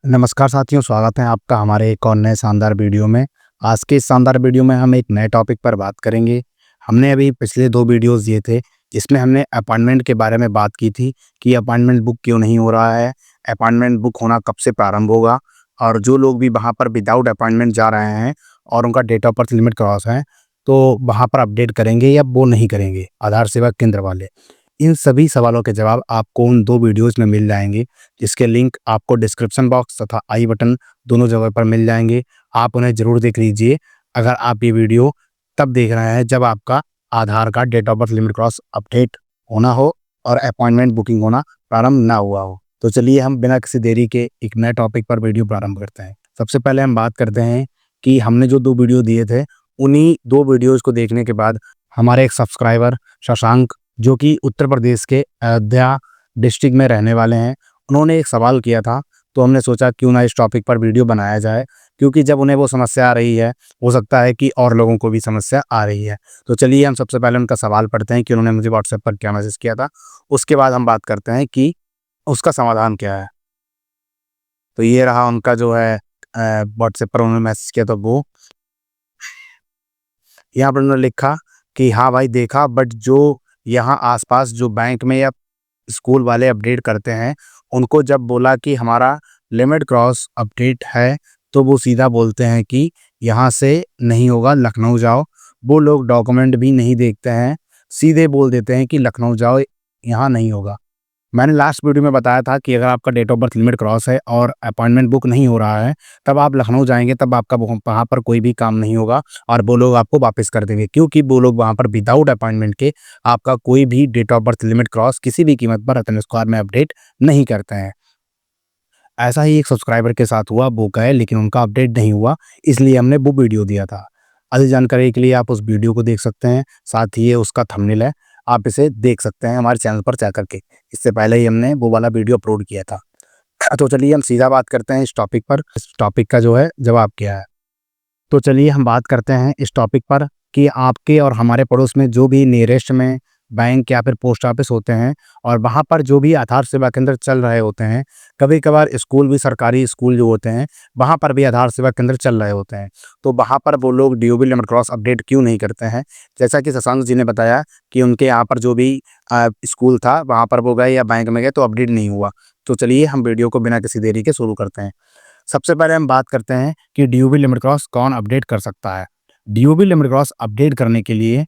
नमस्कार साथियों, स्वागत है आपका हमारे एक और नए शानदार वीडियो में। आज के इस शानदार वीडियो में हम एक नए टॉपिक पर बात करेंगे। हमने अभी पिछले 2 वीडियोज़ दिए थे, जिसमें हमने अपॉइंटमेंट के बारे में बात की थी कि अपॉइंटमेंट बुक क्यों नहीं हो रहा है, अपॉइंटमेंट बुक होना कब से प्रारंभ होगा और जो लोग भी वहाँ पर विदाउट अपॉइंटमेंट जा रहे हैं और उनका date of birth limit cross है, तो वहाँ पर अपडेट करेंगे या वो नहीं करेंगे, आधार सेवा केंद्र वाले। इन सभी सवालों के जवाब आपको उन 2 वीडियोज़ में मिल जाएँगे, जिसके लिंक आपको डिस्क्रिप्शन बॉक्स तथा आई बटन दोनों जगह पर मिल जाएँगे। आप उन्हें ज़रूर देख लीजिए। अगर आप ये वीडियो तब देख रहे हैं जब आपका Aadhaar card date of birth limit cross update होना हो और अपॉइंटमेंट बुकिंग होना प्रारंभ ना हुआ हो। तो चलिए हम बिना किसी देरी के एक नए टॉपिक पर वीडियो प्रारंभ करते हैं। सबसे पहले हम बात करते हैं कि हमने जो 2 वीडियो दिए थे, उन्हीं 2 वीडियोज़ को देखने के बाद हमारे एक सब्सक्राइबर शशांक, जो कि उत्तर प्रदेश के अयोध्या डिस्ट्रिक्ट में रहने वाले हैं, उन्होंने एक सवाल किया था। तो हमने सोचा क्यों ना इस टॉपिक पर वीडियो बनाया जाए, क्योंकि जब उन्हें वो समस्या आ रही है, हो सकता है कि और लोगों को भी समस्या आ रही है। तो चलिए हम सबसे पहले उनका सवाल पढ़ते हैं कि उन्होंने मुझे व्हाट्सएप पर क्या मैसेज किया था। उसके बाद हम बात करते हैं कि उसका समाधान क्या है। तो ये रहा उनका जो है व्हाट्सएप पर उन्होंने मैसेज किया था वो। यहाँ पर उन्होंने लिखा कि हाँ भाई देखा, बट जो यहाँ आस-पास जो बैंक में या स्कूल वाले अपडेट करते हैं, उनको जब बोला कि हमारा लिमिट क्रॉस अपडेट है, तो वो सीधा बोलते हैं कि यहाँ से नहीं होगा, लखनऊ जाओ। वो लोग डॉक्यूमेंट भी नहीं देखते हैं, सीधे बोल देते हैं कि लखनऊ जाओ, यहाँ नहीं होगा। मैंने लास्ट वीडियो में बताया था कि अगर आपका date of birth limit cross है और अपॉइंटमेंट बुक नहीं हो रहा है, तब आप लखनऊ जाएँगे, तब आपका वहाँ पर कोई भी काम नहीं होगा और वो लोग आपको वापस कर देंगे, क्योंकि वो लोग वहाँ पर विदाउट अपॉइंटमेंट के आपका कोई भी date of birth limit cross किसी भी कीमत पर रतन स्क्वायर में अपडेट नहीं करते हैं। ऐसा ही एक सब्सक्राइबर के साथ हुआ, वो गए लेकिन उनका अपडेट नहीं हुआ, इसलिए हमने वो वीडियो दिया था। अधिक जानकारी के लिए आप उस वीडियो को देख सकते हैं, साथ ही ये उसका थंबनेल है, आप इसे देख सकते हैं हमारे चैनल पर जा करके। इससे पहले ही हमने वो वाला वीडियो अपलोड किया था। तो चलिए हम सीधा बात करते हैं इस टॉपिक पर, इस टॉपिक का जो है जवाब क्या है। तो चलिए हम बात करते हैं इस टॉपिक पर कि आपके और हमारे पड़ोस में जो भी नियरेस्ट में बैंक या फिर पोस्ट ऑफिस होते हैं और वहाँ पर जो भी आधार सेवा केंद्र चल रहे होते हैं, कभी-कभार स्कूल भी, सरकारी स्कूल जो होते हैं, वहाँ पर भी आधार सेवा केंद्र चल रहे होते हैं। तो वहाँ पर वो लोग डीओबी लिमिट क्रॉस अपडेट क्यों नहीं करते हैं? जैसा कि शशांक जी ने बताया कि उनके यहाँ पर जो भी स्कूल था, वहाँ पर वो गए या बैंक में गए तो अपडेट नहीं हुआ। तो चलिए हम वीडियो को बिना किसी देरी के शुरू करते हैं। सबसे पहले हम बात करते हैं कि डीओबी लिमिट क्रॉस कौन अपडेट कर सकता है। डीओबी लिमिट क्रॉस अपडेट करने के लिए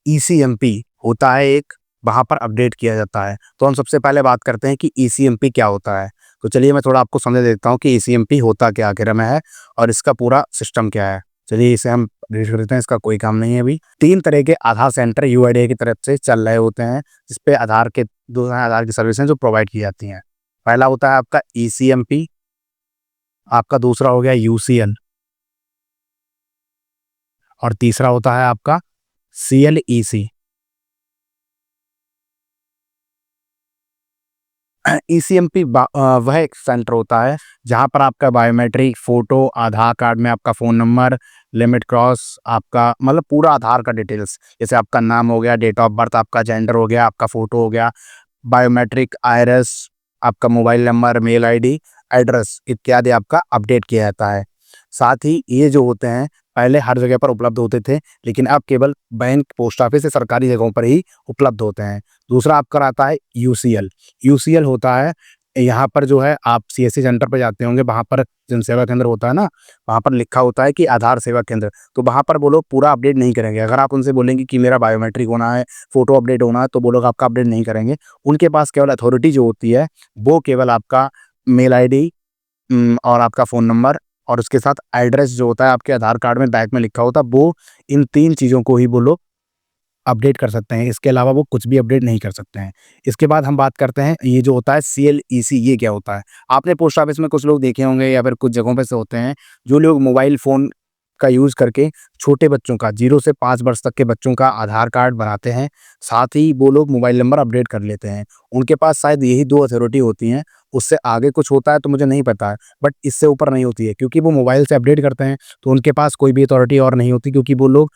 ईसीएमपी होता है एक, वहाँ पर अपडेट किया जाता है। तो हम सबसे पहले बात करते हैं कि ईसीएमपी क्या होता है। तो चलिए मैं थोड़ा आपको समझा देता हूँ कि ईसीएमपी होता क्या आखिर में है और इसका पूरा सिस्टम क्या है। चलिए इसे हम रीड कर देते हैं, इसका कोई काम नहीं है अभी। 3 तरह के आधार सेंटर यूआईडीआई की तरफ से चल रहे होते हैं, जिसपे आधार के 2 आधार की सर्विसें जो प्रोवाइड की जाती हैं। पहला होता है आपका ईसीएमपी, आपका दूसरा हो गया यूसीएल और तीसरा होता है आपका सीएलईसी। ईसीएमपी वह एक सेंटर होता है जहाँ पर आपका बायोमेट्रिक, फ़ोटो, आधार कार्ड में आपका फ़ोन नंबर, लिमिट क्रॉस, आपका मतलब पूरा आधार का डिटेल्स, जैसे आपका नाम हो गया, डेट ऑफ बर्थ, आपका जेंडर हो गया, आपका फ़ोटो हो गया, बायोमेट्रिक, आइरिस, आपका mobile number, mail ID, address इत्यादि आपका अपडेट किया जाता है। साथ ही ये जो होते हैं, पहले हर जगह पर उपलब्ध होते थे, लेकिन अब केवल बैंक, पोस्ट ऑफिस या सरकारी जगहों पर ही उपलब्ध होते हैं। दूसरा आपका रहता है यूसीएल। यूसीएल होता है, यहाँ पर जो है आप सीएससी सेंटर पे जाते होंगे, वहाँ पर जनसेवा केंद्र होता है ना, वहाँ पर लिखा होता है कि आधार सेवा केंद्र, तो वहाँ पर वो लोग पूरा अपडेट नहीं करेंगे। अगर आप उनसे बोलेंगे कि मेरा बायोमेट्रिक होना है, फ़ोटो अपडेट होना है, तो वो लोग आपका अपडेट नहीं करेंगे। उनके पास केवल अथॉरिटी जो होती है, वो केवल आपका मेल आईडी और आपका फ़ोन नंबर और उसके साथ एड्रेस जो होता है आपके आधार कार्ड में बैक में लिखा होता है, वो इन 3 चीज़ों को ही वो लोग अपडेट कर सकते हैं। इसके अलावा वो कुछ भी अपडेट नहीं कर सकते हैं। इसके बाद हम बात करते हैं, ये जो होता है सीएलईसी, ये क्या होता है? आपने पोस्ट ऑफिस में कुछ लोग देखे होंगे या फिर कुछ जगहों पे से होते हैं, जो लोग मोबाइल फ़ोन का यूज़ करके छोटे बच्चों का 0 से 5 वर्ष तक के बच्चों का आधार कार्ड बनाते हैं। साथ ही वो लोग मोबाइल नंबर अपडेट कर लेते हैं। उनके पास शायद यही 2 अथॉरिटी होती हैं, उससे आगे कुछ होता है तो मुझे नहीं पता है, बट इससे ऊपर नहीं होती है, क्योंकि वो मोबाइल से अपडेट करते हैं, तो उनके पास कोई भी अथॉरिटी और नहीं होती, क्योंकि वो लोग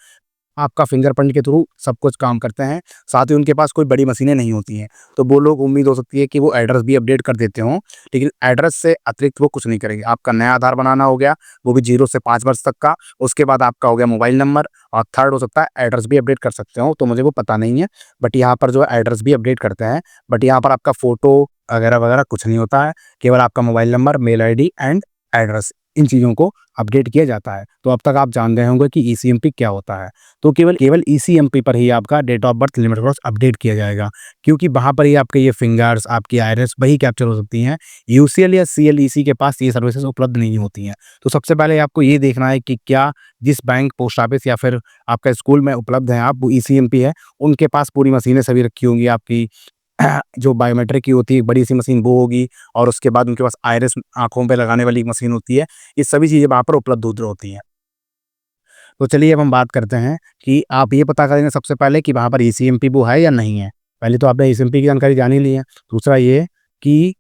आपका फिंगरप्रिंट के थ्रू सब कुछ काम करते हैं। साथ ही उनके पास कोई बड़ी मशीनें नहीं होती हैं। तो वो लोग उम्मीद हो सकती है कि वो एड्रेस भी अपडेट कर देते हों, लेकिन एड्रेस से अतिरिक्त वो कुछ नहीं करेंगे। आपका नया आधार बनाना हो गया, वो भी 0 से 5 वर्ष तक का। उसके बाद आपका हो गया मोबाइल नंबर और थर्ड हो सकता है एड्रेस भी अपडेट कर सकते हो, तो मुझे वो पता नहीं है। बट यहाँ पर जो है एड्रेस भी अपडेट करते हैं। बट यहाँ पर आपका फ़ोटो वगैरह कुछ नहीं होता है। केवल आपका mobile number, mail ID and address, इन चीज़ों को अपडेट किया जाता है। तो अब तक आप जान गए होंगे कि ईसीएमपी क्या होता है। तो केवल केवल ईसीएमपी पर ही आपका date of birth, limit cross update किया जाएगा, क्योंकि वहाँ पर ही आपके ये फिंगर्स, आपकी आइरिस वही कैप्चर हो सकती हैं। यूसीएल या सीएलईसी के पास ये सर्विसेज उपलब्ध नहीं होती हैं। तो सबसे पहले आपको ये देखना है कि क्या जिस बैंक, पोस्ट ऑफिस या फिर आपका स्कूल में उपलब्ध हैं आप, वो ईसीएमपी है, उनके पास पूरी मशीनें सभी रखी होंगी। आपकी जो बायोमेट्रिक की होती है एक बड़ी सी मशीन वो होगी, और उसके बाद उनके पास आइरिस आँखों पे लगाने वाली एक मशीन होती है। ये सभी चीज़ें वहाँ पर उपलब्ध होती हैं। तो चलिए अब हम बात करते हैं कि आप ये पता करेंगे सबसे पहले कि वहाँ पर ईसीएमपी वो है या नहीं है। पहले तो आपने ईसीएमपी की जानकारी जान ही ली है। दूसरा ये कि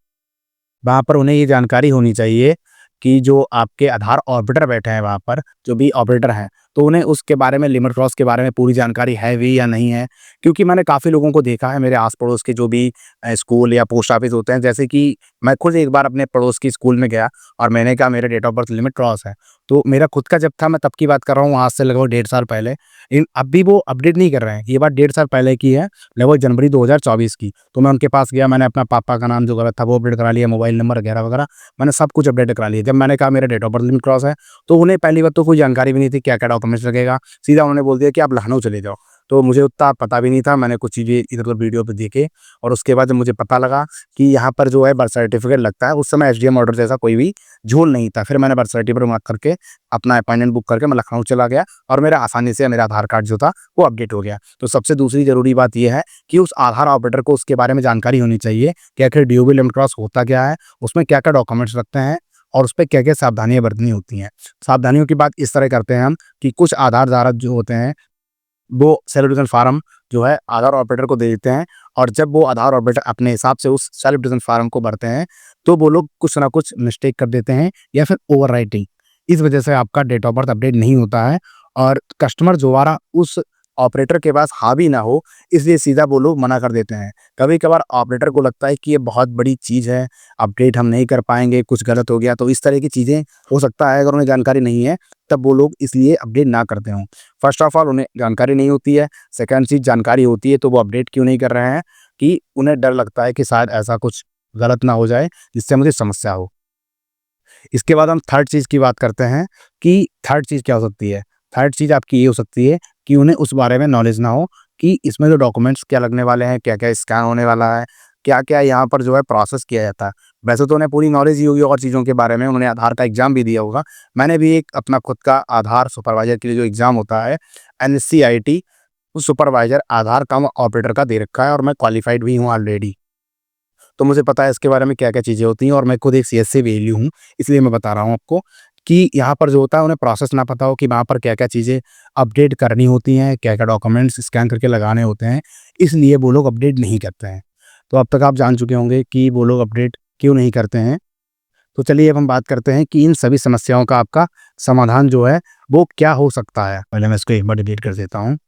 वहाँ पर उन्हें ये जानकारी होनी चाहिए कि जो आपके आधार ऑपरेटर बैठे हैं वहाँ पर, जो भी ऑपरेटर हैं, तो उन्हें उसके बारे में, लिमिट क्रॉस के बारे में पूरी जानकारी है भी या नहीं है। क्योंकि मैंने काफ़ी लोगों को देखा है मेरे आस-पड़ोस के जो भी स्कूल या पोस्ट ऑफिस होते हैं, जैसे कि मैं खुद एक बार अपने पड़ोस की स्कूल में गया और मैंने कहा मेरा date of birth limit cross है। तो मेरा खुद का जब था, मैं तब की बात कर रहा हूँ, आज से लगभग 1.5 साल पहले। अब भी वो अपडेट नहीं कर रहे हैं। ये बात 1.5 साल पहले की है, लगभग जनवरी 2024 की। तो मैं उनके पास गया, मैंने अपना पापा का नाम जो गलत था वो अपडेट करा लिया, मोबाइल नंबर वगैरह, मैंने सब कुछ अपडेट करा लिया। जब मैंने कहा मेरा date of birth limit cross है, तो उन्हें पहली बात तो कोई जानकारी भी नहीं थी क्या-क्या डॉक्यूमेंट्स लगेगा। सीधा उन्होंने बोल दिया कि आप लखनऊ चले जाओ। तो मुझे उतना पता भी नहीं था, मैंने कुछ चीज़ें इधर-उधर वीडियो पे देखे, और उसके बाद जब मुझे पता लगा कि यहाँ पर जो है बर्थ सर्टिफिकेट लगता है, उस समय एसडीएम ऑर्डर जैसा कोई भी झोल नहीं था। फिर मैंने बर्थ सर्टिफिकेट माँग करके अपना अपॉइंटमेंट बुक करके मैं लखनऊ चला गया, और मेरा आसानी से मेरा आधार कार्ड जो था वो अपडेट हो गया। तो सबसे दूसरी ज़रूरी बात ये है कि उस आधार ऑपरेटर को उसके बारे में जानकारी होनी चाहिए कि आखिर डीओबी लिमिट क्रॉस होता क्या है, उसमें क्या-क्या डॉक्यूमेंट्स लगते हैं, और उसपे क्या-क्या सावधानियाँ बरतनी होती हैं। सावधानियों की बात इस तरह करते हैं हम कि कुछ आधार धारक जो होते हैं, वो सेल्फ डिवीजन फार्म जो है आधार ऑपरेटर को दे देते हैं, और जब वो आधार ऑपरेटर अपने हिसाब से उस सेल्फ डिवीजन फार्म को भरते हैं, तो वो लोग कुछ ना कुछ मिस्टेक कर देते हैं या फिर ओवरराइटिंग। इस वजह से आपका डेट ऑफ बर्थ अपडेट नहीं होता है, और कस्टमर दोबारा उस ऑपरेटर के पास हावी ना हो, इसलिए सीधा वो लोग मना कर देते हैं। कभी-कभार ऑपरेटर को लगता है कि ये बहुत बड़ी चीज़ है, अपडेट हम नहीं कर पाएँगे, कुछ गलत हो गया, तो इस तरह की चीज़ें हो सकता है। अगर उन्हें जानकारी नहीं है, तब वो लोग इसलिए अपडेट ना करते हों। फर्स्ट ऑफ ऑल उन्हें जानकारी नहीं होती है, सेकंड चीज़ जानकारी होती है तो वो अपडेट क्यों नहीं कर रहे हैं, कि उन्हें डर लगता है कि शायद ऐसा कुछ गलत ना हो जाए जिससे मुझे समस्या हो। इसके बाद हम थर्ड चीज़ की बात करते हैं कि थर्ड चीज़ क्या हो सकती है? थर्ड चीज़ आपकी ये हो सकती है कि उन्हें उस बारे में नॉलेज ना हो कि इसमें जो डॉक्यूमेंट्स क्या लगने वाले हैं, क्या-क्या स्कैन होने वाला है, क्या-क्या यहाँ पर जो है प्रोसेस किया जाता है। वैसे तो उन्हें पूरी नॉलेज ही होगी और चीज़ों के बारे में, उन्होंने आधार का एग्ज़ाम भी दिया होगा। मैंने भी एक अपना खुद का आधार सुपरवाइज़र के लिए जो एग्ज़ाम होता है, एनसीआईटी, उस सुपरवाइज़र आधार कम ऑपरेटर का दे रखा है, और मैं क्वालिफ़ाइड भी हूँ ऑलरेडी। तो मुझे पता है इसके बारे में क्या-क्या चीज़ें होती हैं, और मैं खुद एक सीएससी वैल्यू हूँ, इसलिए मैं बता रहा हूँ आपको कि यहाँ पर जो होता है उन्हें प्रोसेस ना पता हो कि वहाँ पर क्या-क्या चीज़ें अपडेट करनी होती हैं, क्या-क्या डॉक्यूमेंट्स स्कैन करके लगाने होते हैं, इसलिए वो लोग अपडेट नहीं करते हैं। तो अब तक आप जान चुके होंगे कि वो लोग अपडेट क्यों नहीं करते हैं। तो चलिए अब हम बात करते हैं कि इन सभी समस्याओं का आपका समाधान जो है, वो क्या हो सकता है? पहले मैं इसको एक बार डिलीट कर देता हूँ।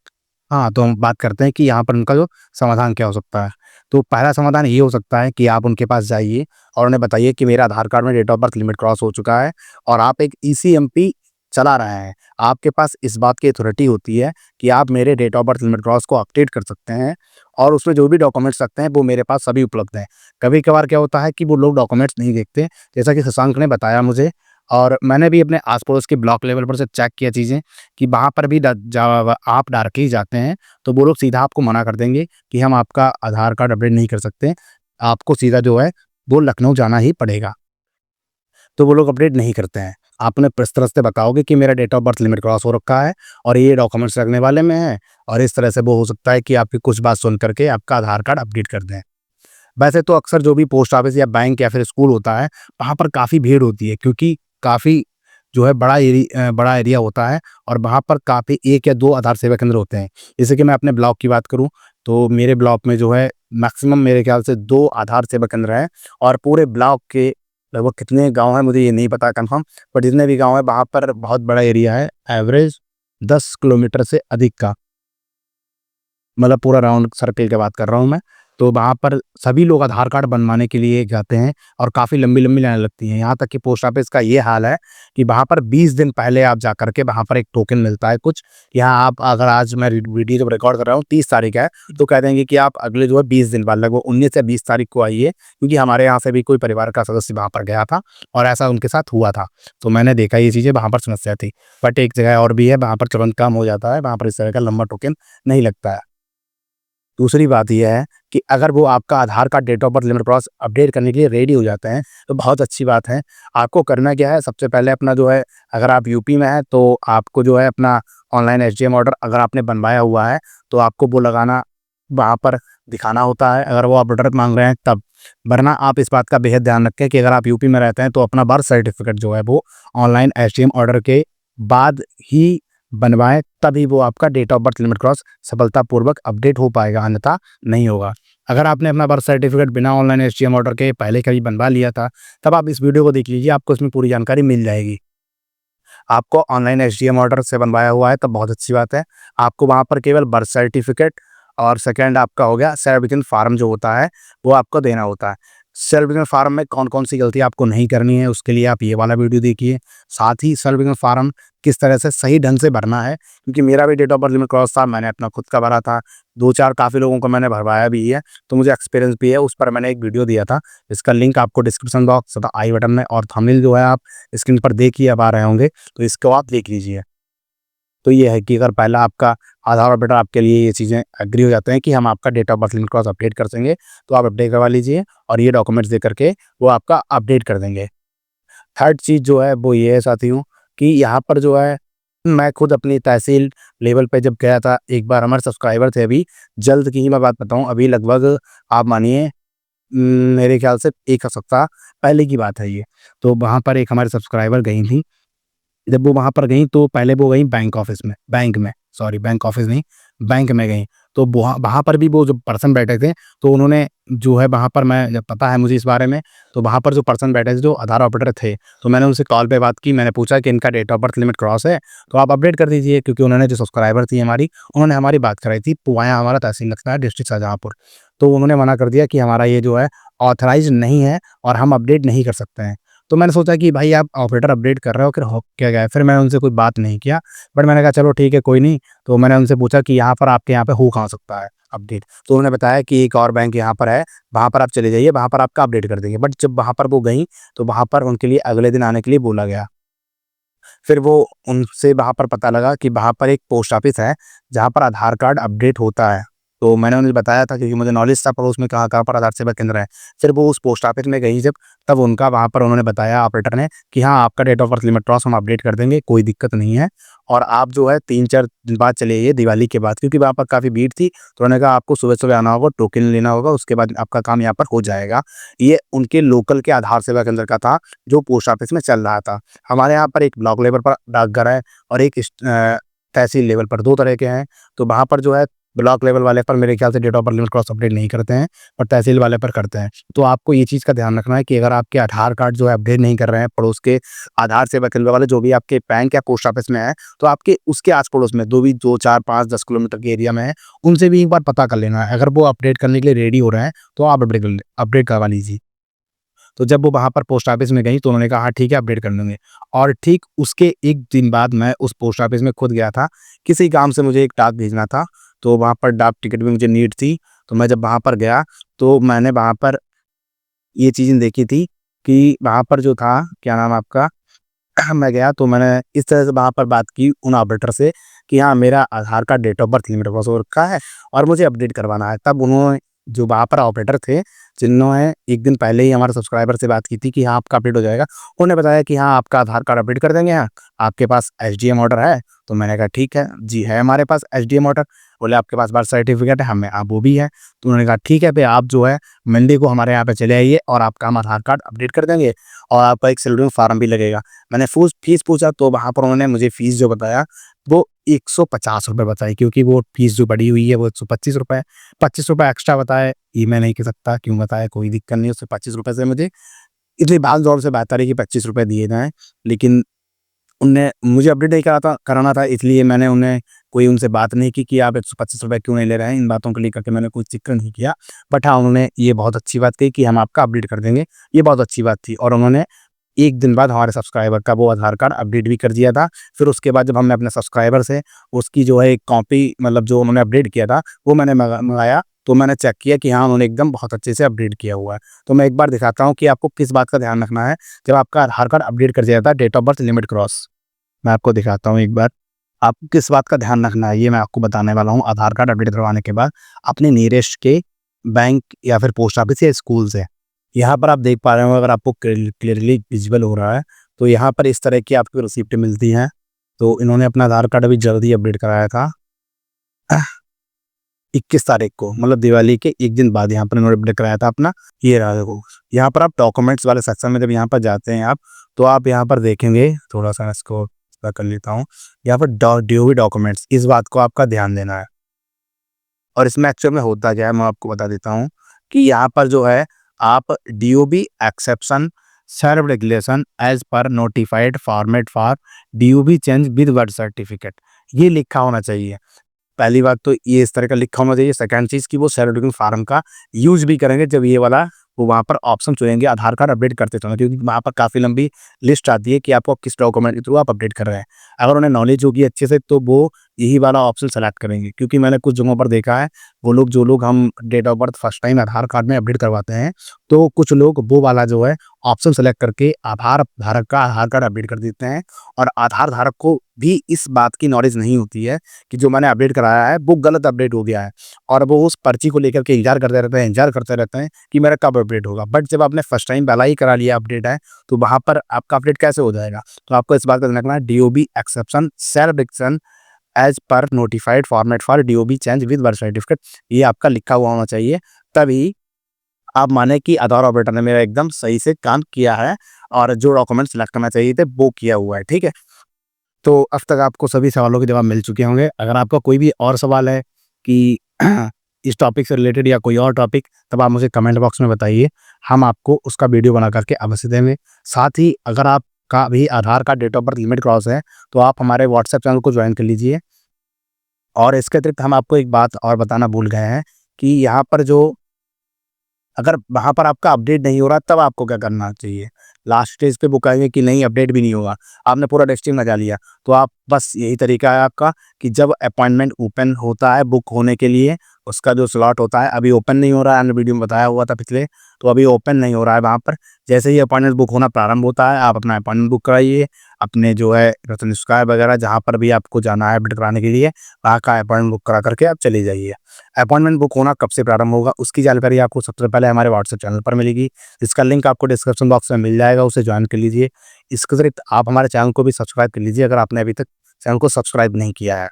हाँ, तो हम बात करते हैं कि यहाँ पर उनका जो समाधान क्या हो सकता है। तो पहला समाधान ये हो सकता है कि आप उनके पास जाइए और उन्हें बताइए कि मेरा आधार कार्ड में date of birth limit cross हो चुका है, और आप एक ईसीएमपी चला रहे हैं। आपके पास इस बात की अथॉरिटी होती है कि आप मेरे date of birth limit cross को अपडेट कर सकते हैं, और उसमें जो भी डॉक्यूमेंट्स लगते हैं वो मेरे पास सभी उपलब्ध हैं। कभी-कभार क्या होता है कि वो लोग डॉक्यूमेंट्स नहीं देखते, जैसा कि शशांक ने बताया मुझे, और मैंने भी अपने आस-पड़ोस के ब्लॉक लेवल पर से चेक किया चीज़ें, कि वहाँ पर भी ड जा आप डाल के ही जाते हैं, तो वो लोग सीधा आपको मना कर देंगे कि हम आपका आधार कार्ड अपडेट नहीं कर सकते। आपको सीधा जो है वो लखनऊ जाना ही पड़ेगा। तो वो लोग अपडेट नहीं करते हैं। आप उन्हें इस तरह से बताओगे कि मेरा date of birth limit cross हो रखा है, और ये डॉक्यूमेंट्स लगने वाले में हैं, और इस तरह से वो हो सकता है कि आपकी कुछ बात सुन कर के आपका आधार कार्ड अपडेट कर दें। वैसे तो अक्सर जो भी पोस्ट ऑफिस या बैंक या फिर स्कूल होता है, वहाँ पर काफ़ी भीड़ होती है, क्योंकि काफ़ी जो है बड़ा एरिया होता है, और वहाँ पर काफ़ी 1 या 2 आधार सेवा केंद्र होते हैं। जैसे कि मैं अपने ब्लॉक की बात करूँ, तो मेरे ब्लॉक में जो है मैक्सिमम मेरे ख्याल से 2 आधार सेवा केंद्र हैं, और पूरे ब्लॉक के लगभग कितने गाँव हैं मुझे ये नहीं पता कन्फर्म, बट जितने भी गाँव हैं वहाँ पर बहुत बड़ा एरिया है, एवरेज 10 किलोमीटर से अधिक का। मतलब पूरा राउंड सर्किल की बात कर रहा हूँ मैं। तो वहाँ पर सभी लोग आधार कार्ड बनवाने के लिए जाते हैं और काफ़ी लंबी-लंबी लाइन लगती है। यहाँ तक कि पोस्ट ऑफिस का ये हाल है कि वहाँ पर 20 दिन पहले आप जा कर के वहाँ पर एक टोकन मिलता है कुछ। यहाँ आप अगर आज मैं वीडियो जब रिकॉर्ड कर रहा हूँ 30 तारीख है, तो कह देंगे कि आप अगले जो है 20 दिन बाद लगभग 19 से 20 तारीख को आइए, क्योंकि हमारे यहाँ से भी कोई परिवार का सदस्य वहाँ पर गया था और ऐसा उनके साथ हुआ था। तो मैंने देखा ये चीज़ें, वहाँ पर समस्या थी। बट एक जगह और भी है, वहाँ पर तुरंत काम हो जाता है, वहाँ पर इस तरह का लंबा टोकन नहीं लगता है। दूसरी बात ये है कि अगर वो आपका Aadhaar card date of birth limit cross update करने के लिए रेडी हो जाते हैं, तो बहुत अच्छी बात है। आपको करना क्या है, सबसे पहले अपना जो है, अगर आप यूपी में हैं, तो आपको जो है अपना ऑनलाइन एसडीएम ऑर्डर अगर आपने बनवाया हुआ है, तो आपको वो लगाना, वहाँ पर दिखाना होता है, अगर वो ऑर्डर माँग रहे हैं तब। वरना आप इस बात का बेहद ध्यान रखें कि अगर आप यूपी में रहते हैं, तो अपना बर्थ सर्टिफिकेट जो है वो ऑनलाइन एसडीएम ऑर्डर के बाद ही बनवाएँ, तभी वो आपका date of birth limit cross सफलतापूर्वक अपडेट हो पाएगा, अन्यथा नहीं होगा। अगर आपने अपना बर्थ सर्टिफिकेट बिना ऑनलाइन एसटीएम ऑर्डर के पहले कभी बनवा लिया था, तब आप इस वीडियो को देख लीजिए, आपको इसमें पूरी जानकारी मिल जाएगी। आपको ऑनलाइन एसडीएम ऑर्डर से बनवाया हुआ है, तब बहुत अच्छी बात है। आपको वहाँ पर केवल बर्थ सर्टिफिकेट और सेकंड आपका हो गया सर्टिफिकेट फॉर्म जो होता है, वो आपको देना होता है। सर्टिफिकेट फॉर्म में कौन-कौन सी गलती आपको नहीं करनी है, उसके लिए आप ये वाला वीडियो देखिए। साथ ही सर्टिफिकेट फॉर्म किस तरह से सही ढंग से भरना है, क्योंकि मेरा भी date of birth limit cross था, मैंने अपना खुद का भरा था। 2-4 काफ़ी लोगों को मैंने भरवाया भी है, तो मुझे एक्सपीरियंस भी है। उस पर मैंने एक वीडियो दिया था, इसका लिंक आपको डिस्क्रिप्शन बॉक्स तथा आई बटन में और थंबनेल जो है आप स्क्रीन पर देख ही अब आ रहे होंगे, तो इसको आप देख लीजिए। तो ये है कि अगर पहला आपका आधार अपडेट आपके लिए ये चीज़ें एग्री हो जाते हैं कि हम आपका date of birth limit cross update कर देंगे, तो आप अपडेट करवा लीजिए और ये डॉक्यूमेंट्स दे करके वो आपका अपडेट कर देंगे। थर्ड चीज़ जो है वो ये है साथियों, कि यहाँ पर जो है मैं खुद अपनी तहसील लेवल पे जब गया था, एक बार हमारे सब्सक्राइबर थे, अभी जल्द की ही मैं बात बताऊँ, अभी लगभग आप मानिए मेरे ख्याल से 1 सप्ताह पहले की बात है ये। तो वहाँ पर एक हमारे सब्सक्राइबर गई थी। जब वो वहाँ पर गईं, तो पहले वो गईं बैंक ऑफ़िस नहीं, बैंक में गईं। तो वहाँ वहाँ पर भी वो जो पर्सन बैठे थे, तो उन्होंने जो है वहाँ पर, मैं जब पता है मुझे इस बारे में, तो वहाँ पर जो पर्सन बैठे थे, जो आधार ऑपरेटर थे, तो मैंने उनसे कॉल पे बात की, मैंने पूछा कि इनका date of birth limit cross है, तो आप अपडेट कर दीजिए, क्योंकि उन्होंने, जो सब्सक्राइबर थी हमारी, उन्होंने हमारी बात कराई थी, पुवाया हमारा तहसील लगता है, डिस्ट्रिक्ट शाहजहाँपुर। तो उन्होंने मना कर दिया कि हमारा ये जो है ऑथराइज़्ड नहीं है और हम अपडेट नहीं कर सकते हैं। तो मैंने सोचा कि भाई आप ऑपरेटर अपडेट कर रहे हो, फिर हो क्या गया है? फिर मैंने उनसे कोई बात नहीं किया, बट मैंने कहा चलो ठीक है, कोई नहीं। तो मैंने उनसे पूछा कि यहाँ पर आपके यहाँ पे हो कहाँ सकता है अपडेट? तो उन्होंने बताया कि एक और बैंक यहाँ पर है, वहाँ पर आप चले जाइए, वहाँ पर आपका अपडेट कर देंगे। बट जब वहाँ पर वो गईं, तो वहाँ पर उनके लिए अगले दिन आने के लिए बोला गया। फिर वो उनसे वहाँ पर पता लगा कि वहाँ पर एक पोस्ट ऑफिस है, जहाँ पर आधार कार्ड अपडेट होता है। तो मैंने उन्हें बताया था, क्योंकि मुझे नॉलेज था पड़ोस में कहाँ-कहाँ पर आधार सेवा केंद्र है। फिर वो उस पोस्ट ऑफिस में गई जब, तब उनका वहाँ पर उन्होंने बताया ऑपरेटर ने कि हाँ, आपका date of birth limit cross हम अपडेट कर देंगे, कोई दिक्कत नहीं है। और आप जो है 3-4 दिन बाद चले आइए, दिवाली के बाद, क्योंकि वहाँ पर काफ़ी भीड़ थी। तो उन्होंने कहा आपको सुबह-सुबह आना होगा, टोकन लेना होगा, उसके बाद आपका काम यहाँ पर हो जाएगा। ये उनके लोकल के आधार सेवा केंद्र का था, जो पोस्ट ऑफिस में चल रहा था। हमारे यहाँ पर एक ब्लॉक लेवल पर डाकघर है और एक तहसील लेवल पर, 2 तरह के हैं। तो वहाँ पर जो है ब्लॉक लेवल वाले पर मेरे ख्याल से date of birth limit cross update नहीं करते हैं, और तहसील वाले पर करते हैं। तो आपको ये चीज़ का ध्यान रखना है कि अगर आपके आधार कार्ड जो है अपडेट नहीं कर रहे हैं, पड़ोस के आधार सेवा केंद्र वाले जो भी आपके बैंक या पोस्ट ऑफिस में है, तो आपके उसके आस-पड़ोस में 2 भी 2, 4, 5, 10 किलोमीटर के एरिया में है, उनसे भी एक बार पता कर लेना है। अगर वो अपडेट करने के लिए रेडी हो रहे हैं, तो आप अपडेट करवा लीजिए। तो जब वो वहाँ पर पोस्ट ऑफिस में गईं, तो उन्होंने कहा हाँ ठीक है, अपडेट कर देंगे। और ठीक उसके 1 दिन बाद मैं उस पोस्ट ऑफिस में खुद गया था, किसी काम से मुझे एक डाक भेजना था, तो वहाँ पर डाक टिकट भी मुझे नीड थी। तो मैं जब वहाँ पर गया, तो मैंने वहाँ पर ये चीज़ें देखी थी कि वहाँ पर जो था, क्या नाम है आपका, मैं गया तो मैंने इस तरह से वहाँ पर बात की उन ऑपरेटर से कि हाँ, मेरा Aadhaar card date of birth limit cross हो रखा है और मुझे अपडेट करवाना है। तब उन्होंने, जो वहाँ पर ऑपरेटर थे, जिन्होंने 1 दिन पहले ही हमारे सब्सक्राइबर से बात की थी कि हाँ, आपका अपडेट हो जाएगा, उन्होंने बताया कि हाँ, आपका आधार कार्ड अपडेट कर देंगे हाँ, आपके पास एसडीएम ऑर्डर है? तो मैंने कहा ठीक है, जी है हमारे पास एसडीएम ऑर्डर। बोले आपके पास बर्थ सर्टिफिकेट है? हमें वो भी है। तो उन्होंने कहा ठीक है, भई आप जो है मंडे को हमारे यहाँ पे चले आइए और आपका हम आधार कार्ड अपडेट कर देंगे और आपका एक सिल्ड्रन फार्म भी लगेगा। मैंने फीस पूछा, तो वहाँ पर उन्होंने मुझे फीस जो बताया, वो ₹150 बताई, क्योंकि वो फीस जो बढ़ी हुई है वो ₹125, ₹25 एक्स्ट्रा बताए। ये मैं नहीं कह सकता क्यों बताया, कोई दिक्कत नहीं, उससे ₹25 से मुझे इतनी भाग-दौड़ से बेहतर है कि ₹25 दिए जाएँ। लेकिन उनने मुझे अपडेट नहीं कराना था, इसलिए मैंने उन्हें कोई उनसे बात नहीं की कि आप ₹125 क्यों नहीं ले रहे हैं। इन बातों को लेकर के मैंने कोई ज़िक्र नहीं किया। बट हाँ, उन्होंने ये बहुत अच्छी बात कही कि हम आपका अपडेट कर देंगे। ये बहुत अच्छी बात थी और उन्होंने 1 दिन बाद हमारे सब्सक्राइबर का वो आधार कार्ड अपडेट भी कर दिया था। फिर उसके बाद जब हमने अपने सब्सक्राइबर से उसकी जो है एक कॉपी, मतलब जो उन्होंने अपडेट किया था, वो मैंने मँगाया, तो मैंने चेक किया कि हाँ, उन्होंने एकदम बहुत अच्छे से अपडेट किया हुआ है। तो मैं एक बार दिखाता हूँ कि आपको किस बात का ध्यान रखना है जब आपका आधार कार्ड अपडेट कर दिया जाता है date of birth limit cross. मैं आपको दिखाता हूँ एक बार। आपको किस बात का ध्यान रखना है, ये मैं आपको बताने वाला हूँ। आधार कार्ड अपडेट करवाने के बाद अपने नियरेस्ट के बैंक या फिर पोस्ट ऑफिस या स्कूल से, यहाँ पर आप देख पा रहे हो, अगर आपको क्लियरली विजिबल हो रहा है, तो यहाँ पर इस तरह की आपको रिसिप्ट मिलती हैं। तो इन्होंने अपना आधार कार्ड अभी जल्दी अपडेट कराया था 21 तारीख को, मतलब दिवाली के 1 दिन बाद यहाँ पर इन्होंने अपडेट कराया था अपना। ये रहा देखो, यहाँ पर आप डॉक्यूमेंट्स वाले सेक्शन में जब यहाँ पर जाते हैं आप, तो आप यहाँ पर देखेंगे, थोड़ा-सा इसको कर लेता हूँ। यहाँ पर डीओबी डॉक्यूमेंट्स, इस बात को आपका ध्यान देना है। और इसमें एक्चुअल में होता क्या है, मैं आपको बता देता हूँ कि यहाँ पर जो है आप DOB exception self regulation age पर notified format for DOB change with birth certificate, ये लिखा होना चाहिए। पहली बात तो ये इस तरह का लिखा होना चाहिए। सेकंड चीज़ कि वो सेल्फ रेगुलेटिंग फार्म का यूज़ भी करेंगे जब ये वाला वो वहाँ पर ऑप्शन चुनेंगे आधार कार्ड अपडेट करते समय, क्योंकि वहाँ पर काफ़ी लंबी लिस्ट आती है कि आपको किस डॉक्यूमेंट के थ्रू आप अपडेट कर रहे हैं। अगर उन्हें नॉलेज होगी अच्छे से, तो वो यही वाला ऑप्शन सेलेक्ट करेंगे, क्योंकि मैंने कुछ जगहों पर देखा है, वो लोग जो लोग हम date of birth first time Aadhaar card में अपडेट करवाते हैं, तो कुछ लोग वो वाला जो है ऑप्शन सेलेक्ट करके आधार धारक का आधार कार्ड अपडेट कर देते हैं। और आधार धारक को भी इस बात की नॉलेज नहीं होती है कि जो मैंने अपडेट कराया है वो गलत अपडेट हो गया है, और वो उस पर्ची को लेकर के इंतज़ार करते रहते हैं कि मेरा कब अपडेट होगा। बट जब आपने फर्स्ट टाइम पहला ही करा लिया अपडेट है, तो वहाँ पर आपका अपडेट कैसे हो जाएगा? तो आपको इस बात का ध्यान रखना है, DOB exception self diction age पर notified format for DOB change with birth certificate, ये आपका लिखा हुआ होना चाहिए। तभी आप माने कि आधार ऑपरेटर ने मेरा एकदम सही से काम किया है और जो डॉक्यूमेंट सिलेक्ट करना चाहिए थे वो किया हुआ है, ठीक है? तो अब तक आपको सभी सवालों के जवाब मिल चुके होंगे। अगर आपका कोई भी और सवाल है कि इस टॉपिक से रिलेटेड या कोई और टॉपिक, तब आप मुझे कमेंट बॉक्स में बताइए, हम आपको उसका वीडियो बना करके अवश्य देंगे। साथ ही अगर आपका भी Aadhaar card date of birth limit cross है, तो आप हमारे व्हाट्सएप चैनल को ज्वाइन कर लीजिए। और इसके अतिरिक्त हम आपको एक बात और बताना भूल गए हैं कि यहाँ पर जो अगर वहाँ पर आपका अपडेट नहीं हो रहा, तब आपको क्या करना चाहिए? लास्ट स्टेज पे वो कहेंगे कि नहीं अपडेट भी नहीं होगा, आपने पूरा टेस्टिंग लगा लिया, तो आप बस यही तरीका है आपका कि जब अपॉइंटमेंट ओपन होता है बुक होने के लिए, उसका जो स्लॉट होता है अभी ओपन नहीं हो रहा है, हमने वीडियो में बताया हुआ था पिछले, तो अभी ओपन नहीं हो रहा है वहाँ पर। जैसे ही अपॉइंटमेंट बुक होना प्रारंभ होता है, आप अपना अपॉइंटमेंट बुक कराइए, अपने जो है रतन स्क्वायर वगैरह जहाँ पर भी आपको जाना है अपडेट कराने के लिए, वहाँ का अपॉइंटमेंट बुक करा करके आप चले जाइए। अपॉइंटमेंट बुक होना कब से प्रारंभ होगा, उसकी जानकारी आपको सबसे पहले हमारे व्हाट्सएप चैनल पर मिलेगी, जिसका लिंक आपको डिस्क्रिप्शन बॉक्स में मिल जाएगा, उसे ज्वाइन कर लीजिए। इसके अतिरिक्त आप हमारे चैनल को भी सब्सक्राइब कर लीजिए अगर आपने अभी तक चैनल को सब्सक्राइब नहीं किया है।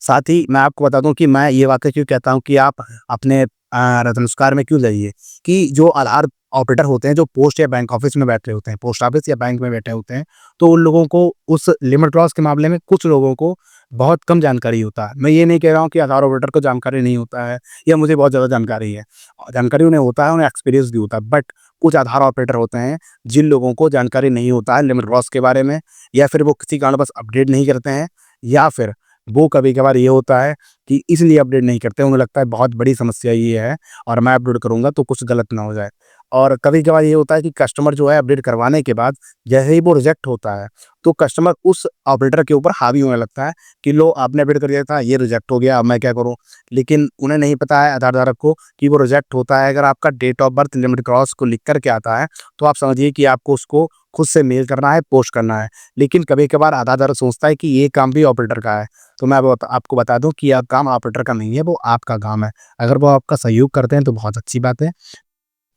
साथ ही मैं आपको बता दूं कि मैं ये बातें क्यों कहता हूं कि आप अपने रत्नस्कार में क्यों जाइए, कि जो आधार ऑपरेटर होते हैं, जो पोस्ट या बैंक ऑफिस में बैठे होते हैं, पोस्ट ऑफिस या बैंक में बैठे होते हैं, तो उन लोगों को उस लिमिट क्रॉस के मामले में कुछ लोगों को बहुत कम जानकारी होता है। मैं ये नहीं कह रहा हूँ कि आधार ऑपरेटर को जानकारी नहीं होता है या मुझे बहुत ज़्यादा जानकारी है, जानकारी उन्हें होता है, उन्हें एक्सपीरियंस भी होता है। बट कुछ आधार ऑपरेटर होते हैं जिन लोगों को जानकारी नहीं होता है लिमिट क्रॉस के बारे में, या फिर वो किसी कारणवश अपडेट नहीं करते हैं, या फिर वो कभी-कभार ये होता है कि इसलिए अपडेट नहीं करते, उन्हें लगता है बहुत बड़ी समस्या ये है और मैं अपडेट करूँगा तो कुछ गलत ना हो जाए। और कभी-कभार ये होता है कि कस्टमर जो है अपडेट करवाने के बाद जैसे ही वो रिजेक्ट होता है, तो कस्टमर उस ऑपरेटर के ऊपर हावी होने लगता है कि लो आपने अपडेट कर दिया था, ये रिजेक्ट हो गया, अब मैं क्या करूँ? लेकिन उन्हें नहीं पता है आधार धारक को कि वो रिजेक्ट होता है अगर आपका date of birth limit cross को लिख कर के आता है, तो आप समझिए कि आपको उसको खुद से मेल करना है, पोस्ट करना है। लेकिन कभी-कभार आधा धारक सोचता है कि ये काम भी ऑपरेटर का है। तो मैं आपको बता दूँ कि यह काम ऑपरेटर का नहीं है, वो आपका काम है। अगर वो आपका सहयोग करते हैं तो बहुत अच्छी बात है,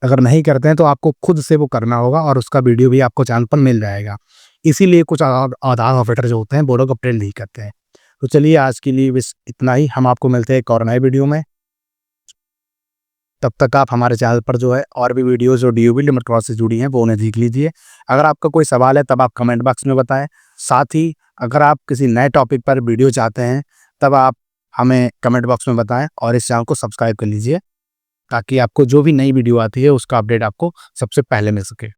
अगर नहीं करते हैं तो आपको खुद से वो करना होगा और उसका वीडियो भी आपको चैनल पर मिल जाएगा। इसीलिए कुछ आधार ऑपरेटर जो होते हैं वो लोग अपडेट नहीं करते हैं। तो चलिए आज के लिए बस इतना ही, हम आपको मिलते हैं एक और नए वीडियो में। तब तक आप हमारे चैनल पर जो है और भी वीडियोज़ जो डीओबी लिमिट क्रॉस से जुड़ी हैं वो उन्हें देख लीजिए। अगर आपका कोई सवाल है तब आप कमेंट बॉक्स में बताएँ। साथ ही अगर आप किसी नए टॉपिक पर वीडियो चाहते हैं, तब आप हमें कमेंट बॉक्स में बताएँ और इस चैनल को सब्सक्राइब कर लीजिए, ताकि आपको जो भी नई वीडियो आती है उसका अपडेट आपको सबसे पहले मिल सके।